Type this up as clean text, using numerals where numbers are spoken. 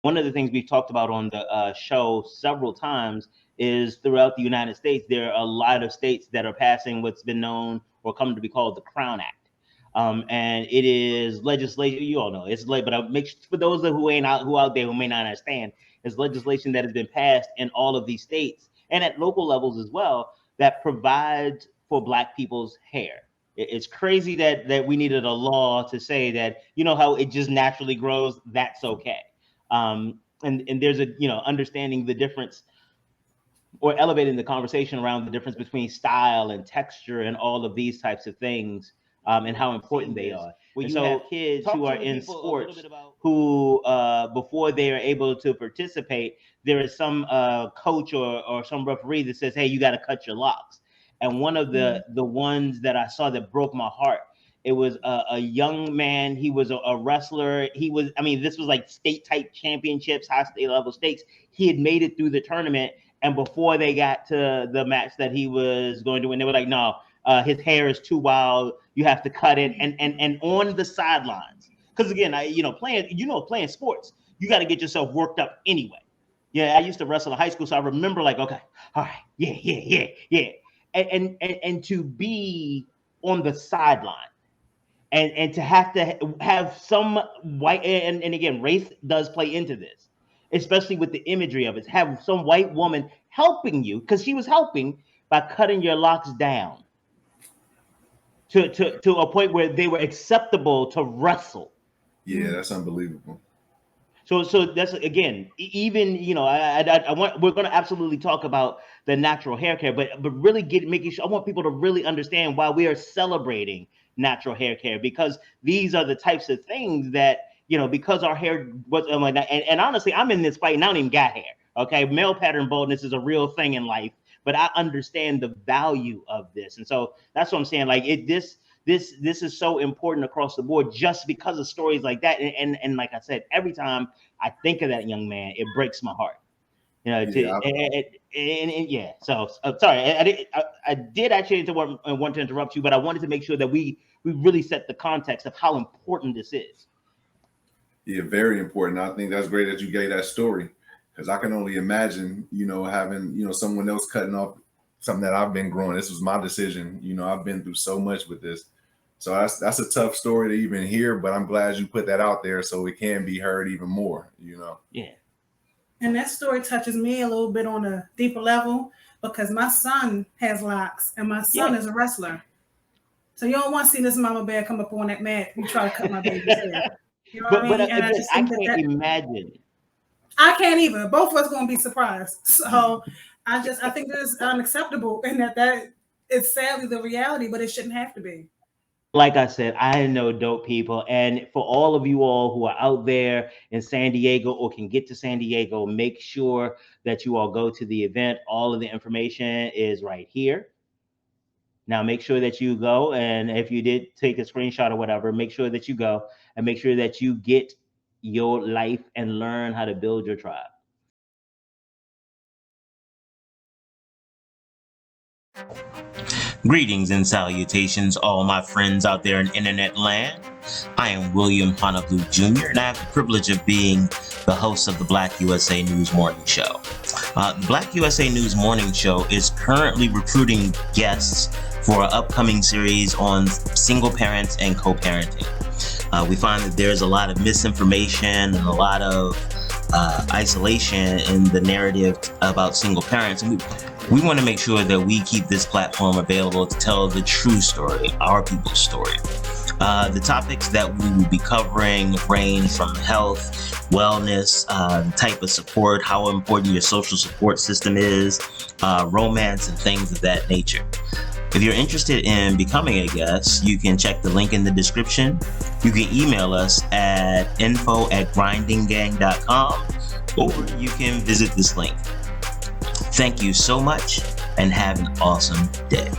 One of the things we've talked about on the show several times is throughout the United States, there are a lot of states that are passing what's been known or come to be called the Crown Act. And it is legislation, you all know, it's late, but I'll make sure, for those who out there who may not understand, it's legislation that has been passed in all of these states and at local levels as well that provides for Black people's hair. It's crazy that we needed a law to say that, how it just naturally grows, that's okay. And there's understanding the difference or elevating the conversation around the difference between style and texture and all of these types of things, and how important they are. When you have kids who are in sports who, before they are able to participate, there is some coach or some referee that says, hey, you got to cut your locks. And one of the ones that I saw that broke my heart, it was a young man. He was a wrestler. This was like state type championships, high state level stakes. He had made it through the tournament. And before they got to the match that he was going to win, they were like, no, his hair is too wild. You have to cut it. And on the sidelines, because again, playing sports, you got to get yourself worked up anyway. Yeah, I used to wrestle in high school, so I remember like, okay, all right, yeah. And to be on the sideline and to have some white, and again, race does play into this, especially with the imagery of it, have some white woman helping you, because she was helping by cutting your locks down to a point where they were acceptable to wrestle. Yeah, that's unbelievable. So that's, again, even, we're going to absolutely talk about the natural hair care, but really making sure, I want people to really understand why we are celebrating natural hair care, because these are the types of things that, because our hair was like that. And honestly, I'm in this fight and I don't even got hair. Okay. Male pattern baldness is a real thing in life, but I understand the value of this. And so that's what I'm saying. Like this is so important across the board just because of stories like that. And like I said, every time I think of that young man, it breaks my heart. So sorry, I did actually want to interrupt you, but I wanted to make sure that we really set the context of how important this is. Yeah, very important. I think that's great that you gave that story, because I can only imagine, having, someone else cutting off something that I've been growing. This was my decision. I've been through so much with this. So that's a tough story to even hear, but I'm glad you put that out there so it can be heard even more, Yeah. And that story touches me a little bit on a deeper level, because my son has locks and my son is a wrestler. So you don't want to see this mama bear come up on that mat and try to cut my baby's hair. You know what I mean? And I can't imagine. I can't either. Both of us going to be surprised. So I think this is unacceptable, and that it's sadly the reality, but it shouldn't have to be. Like I said, I know dope people. And for all of you all who are out there in San Diego or can get to San Diego, make sure that you all go to the event. All of the information is right here. Now, make sure that you go. And if you did take a screenshot or whatever, make sure that you go and make sure that you get your life and learn how to build your tribe. Greetings and salutations, all my friends out there in internet land. I am William Honablew Jr., and I have the privilege of being the host of the Black USA News Morning Show. The Black USA News Morning Show is currently recruiting guests for an upcoming series on single parents and co-parenting. We find that there's a lot of misinformation and a lot of isolation in the narrative about single parents. And we want to make sure that we keep this platform available to tell the true story, our people's story. The topics that we will be covering range from health, wellness, type of support, how important your social support system is, romance, and things of that nature. If you're interested in becoming a guest, you can check the link in the description. You can email us at info@grindinggang.com, or you can visit this link. Thank you so much and have an awesome day.